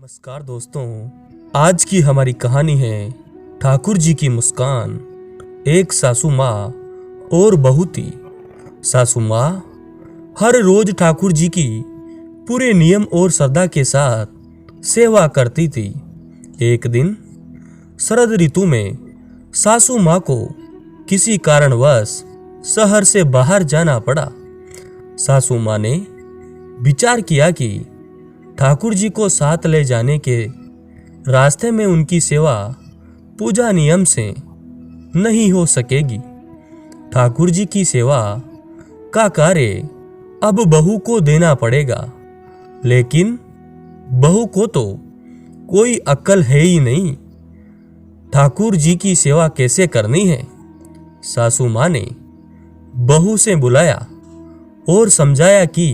नमस्कार दोस्तों, आज की हमारी कहानी है ठाकुर जी की मुस्कान। एक सासू माँ और बहू थी। सासू माँ हर रोज ठाकुर जी की पूरे नियम और श्रद्धा के साथ सेवा करती थी। एक दिन शरद ऋतु में सासू माँ को किसी कारणवश शहर से बाहर जाना पड़ा। सासू माँ ने विचार किया कि ठाकुर जी को साथ ले जाने के रास्ते में उनकी सेवा पूजा नियम से नहीं हो सकेगी। ठाकुर जी की सेवा का कार्य अब बहू को देना पड़ेगा, लेकिन बहू को तो कोई अक्ल है ही नहीं। ठाकुर जी की सेवा कैसे करनी है? सासू माँ ने बहू से बुलाया और समझाया कि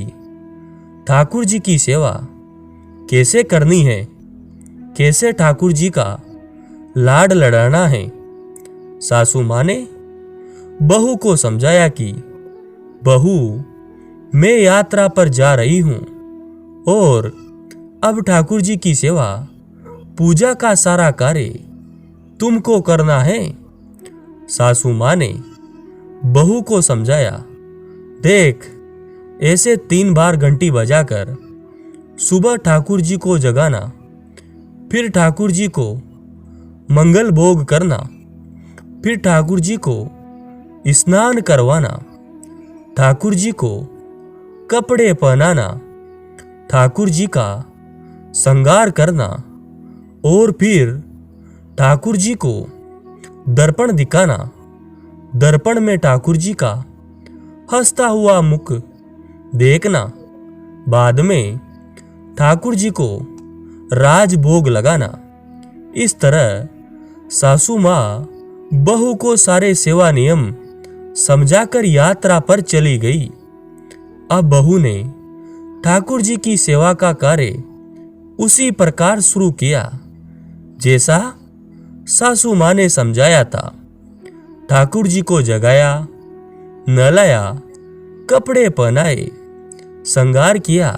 ठाकुर जी की सेवा कैसे करनी है, कैसे ठाकुर जी का लाड लड़ाना है। सासू माँ ने बहू को समझाया कि बहू, मैं यात्रा पर जा रही हूँ और अब ठाकुर जी की सेवा पूजा का सारा कार्य तुमको करना है। सासू माँ ने बहू को समझाया, देख, ऐसे 3 बार घंटी बजाकर सुबह ठाकुर जी को जगाना, फिर ठाकुर जी को मंगल भोग करना, फिर ठाकुर जी को स्नान करवाना, ठाकुर जी को कपड़े पहनाना, ठाकुर जी का श्रृंगार करना और फिर ठाकुर जी को दर्पण दिखाना। दर्पण में ठाकुर जी का हंसता हुआ मुख देखना। बाद में ठाकुर जी को राजभोग लगाना। इस तरह सासू माँ बहू को सारे सेवा नियम समझाकर यात्रा पर चली गई। अब बहू ने ठाकुर जी की सेवा का कार्य उसी प्रकार शुरू किया जैसा सासू माँ ने समझाया था। ठाकुर जी को जगाया, नहलाया, कपड़े पहनाए, श्रृंगार किया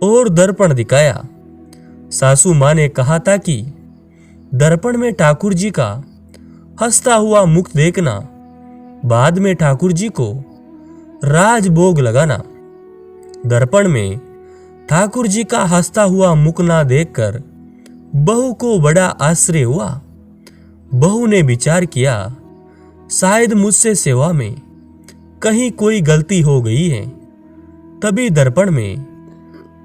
और दर्पण दिखाया। सासू माँ ने कहा था कि दर्पण में ठाकुर जी का हंसता हुआ मुख देखना, बाद में ठाकुर जी को राजभोग लगाना। दर्पण में ठाकुर जी का हंसता हुआ मुख ना देखकर बहू को बड़ा आश्चर्य हुआ। बहू ने विचार किया, शायद मुझसे सेवा में कहीं कोई गलती हो गई है, तभी दर्पण में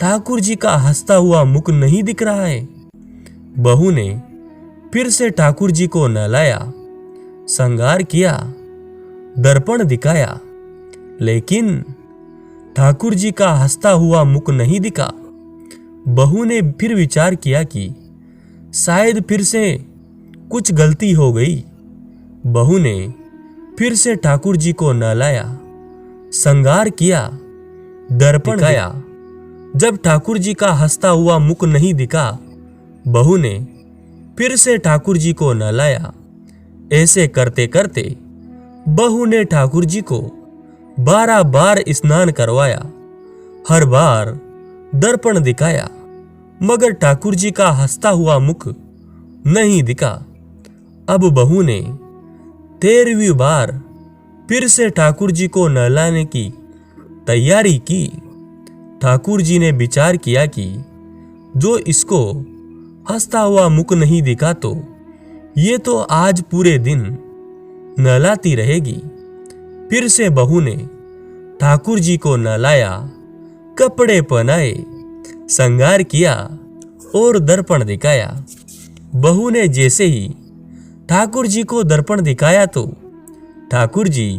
ठाकुर जी का हंसता हुआ मुख नहीं दिख रहा है। बहू ने फिर से ठाकुर जी को नहलाया, श्रृंगार किया, दर्पण दिखाया, लेकिन ठाकुर जी का हंसता हुआ मुख नहीं दिखा। बहू ने फिर विचार किया कि शायद फिर से कुछ गलती हो गई। बहू ने फिर से ठाकुर जी को नहलाया, श्रृंगार किया, दर्पण दिखाया। जब ठाकुर जी का हंसता हुआ मुख नहीं दिखा, बहू ने फिर से ठाकुर जी को नहलाया। ऐसे करते करते बहू ने ठाकुर जी को 12 बार स्नान करवाया। हर बार दर्पण दिखाया, मगर ठाकुर जी का हंसता हुआ मुख नहीं दिखा। अब बहू ने 13वीं बार फिर से ठाकुर जी को नहलाने की तैयारी की। ठाकुर जी ने विचार किया कि जो इसको हंसता हुआ मुख नहीं दिखा तो ये तो आज पूरे दिन नहलाती रहेगी। फिर से बहू ने ठाकुर जी को नहलाया, कपड़े पहनाए, श्रृंगार किया और दर्पण दिखाया। बहू ने जैसे ही ठाकुर जी को दर्पण दिखाया तो ठाकुर जी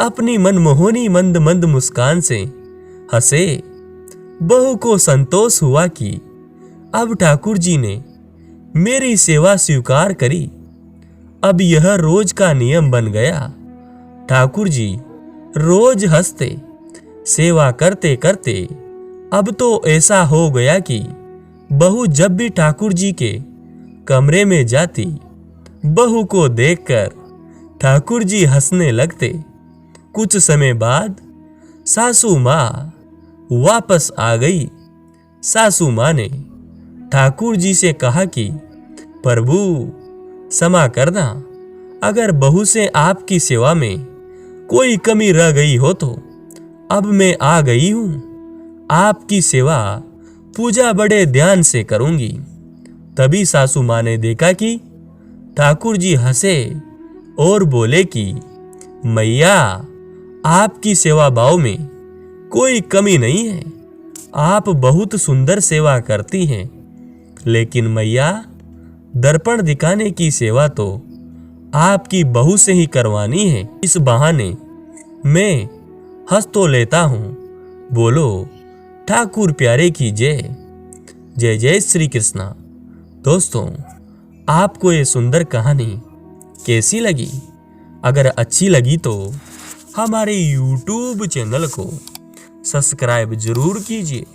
अपनी मनमोहनी मंद मंद मुस्कान से हंसे। बहू को संतोष हुआ कि अब ठाकुर जी ने मेरी सेवा स्वीकार करी। अब यह रोज का नियम बन गया। ठाकुर जी रोज हंसते, सेवा करते करते अब तो ऐसा हो गया कि बहू जब भी ठाकुर जी के कमरे में जाती, बहू को देखकर ठाकुर जी हंसने लगते। कुछ समय बाद सासू माँ वापस आ गई। सासू माँ ने ठाकुर जी से कहा कि प्रभु क्षमा करना, अगर बहू से आपकी सेवा में कोई कमी रह गई हो तो अब मैं आ गई हूं, आपकी सेवा पूजा बड़े ध्यान से करूंगी। तभी सासू माँ ने देखा कि ठाकुर जी हंसे और बोले कि मैया, आपकी सेवा भाव में कोई कमी नहीं है, आप बहुत सुंदर सेवा करती हैं, लेकिन मैया दर्पण दिखाने की सेवा तो आपकी बहू से ही करवानी है। इस बहाने मैं हंस तो लेता हूं। बोलो ठाकुर प्यारे की जय। जय जय श्री कृष्णा। दोस्तों, आपको ये सुंदर कहानी कैसी लगी? अगर अच्छी लगी तो हमारे YouTube चैनल को सब्सक्राइब जरूर कीजिए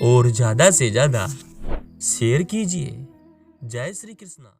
और ज़्यादा से ज़्यादा शेयर कीजिए। जय श्री कृष्णा।